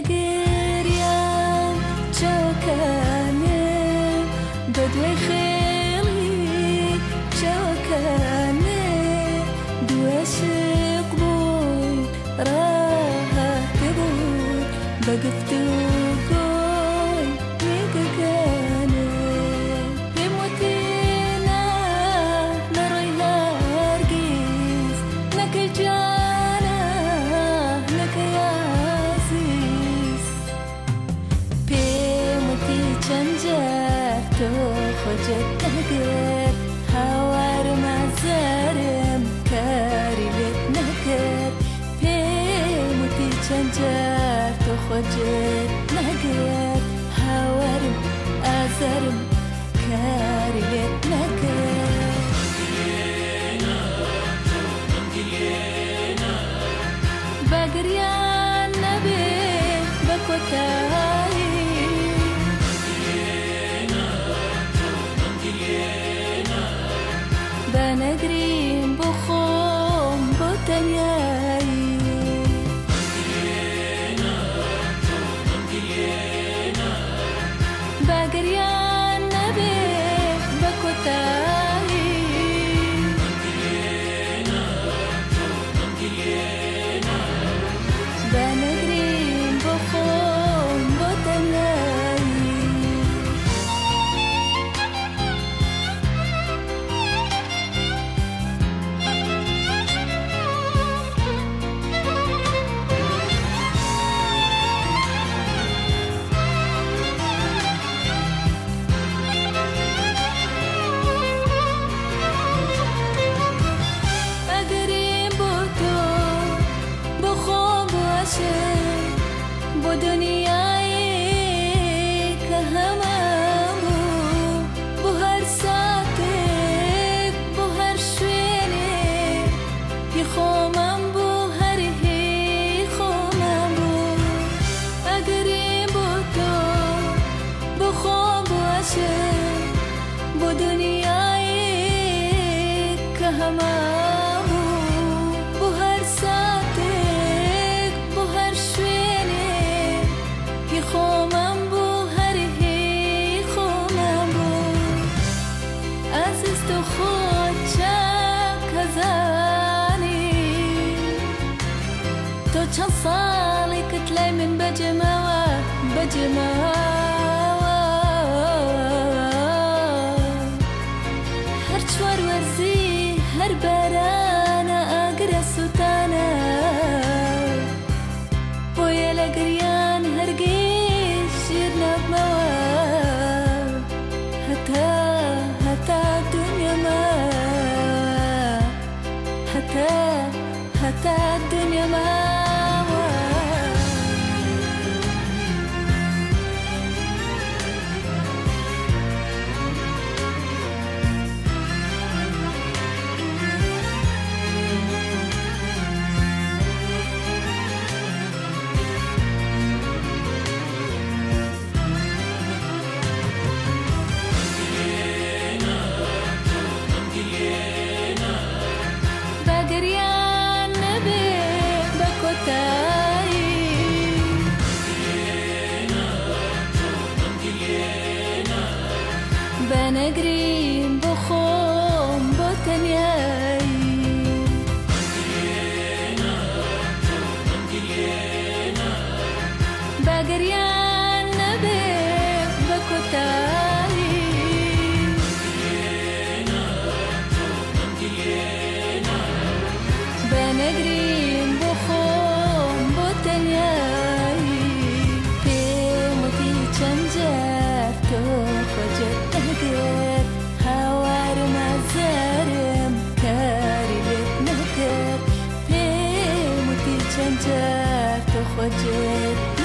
گریان چوکانه بدوی خیلی چوکانه دوشق بوی راحت بوی بگفتو گوی میگگانه بموتینا نروی هرگیز نکل جانا نکل عزیز بموتی چند جر تو خجت نگر هوار مزارم کاری لت نگر بموتی چند جر تو خجت نگر هوارم ازارم کاری لت نگر بگریان نبی بکوتایی بنگریم بخوم بتنیایی بگریان نبی بکوتایی بنگریم بخوم بتنیایی بو دنیایی که همه بو هر ساعتك بو هر شوینه هی خومم بو هر هی خومم بو اگریم بو تو بو خوم باشه بو دنیایی که همه بو هر ساعتك بو هر شوینه هی خومم بو هر هی خومم بو عزیز تو خود چک هزانی تو چند سالی کتلی من بجماوه هر چوار ورزی هر برانا اگر سوتانا بویا لگریان هرگیز شیر نبموا حتی دنیا ما حتی دنیا ما بگریان نبی بکوتایی بنگریم بخوم بتنیایی بگریان نبی بکوتایی بنگریم بخوم بتنیایی بموتی چند جر تو خجت نگر هوار مزارم کاری لت نگر بموتی چند جر تو خجت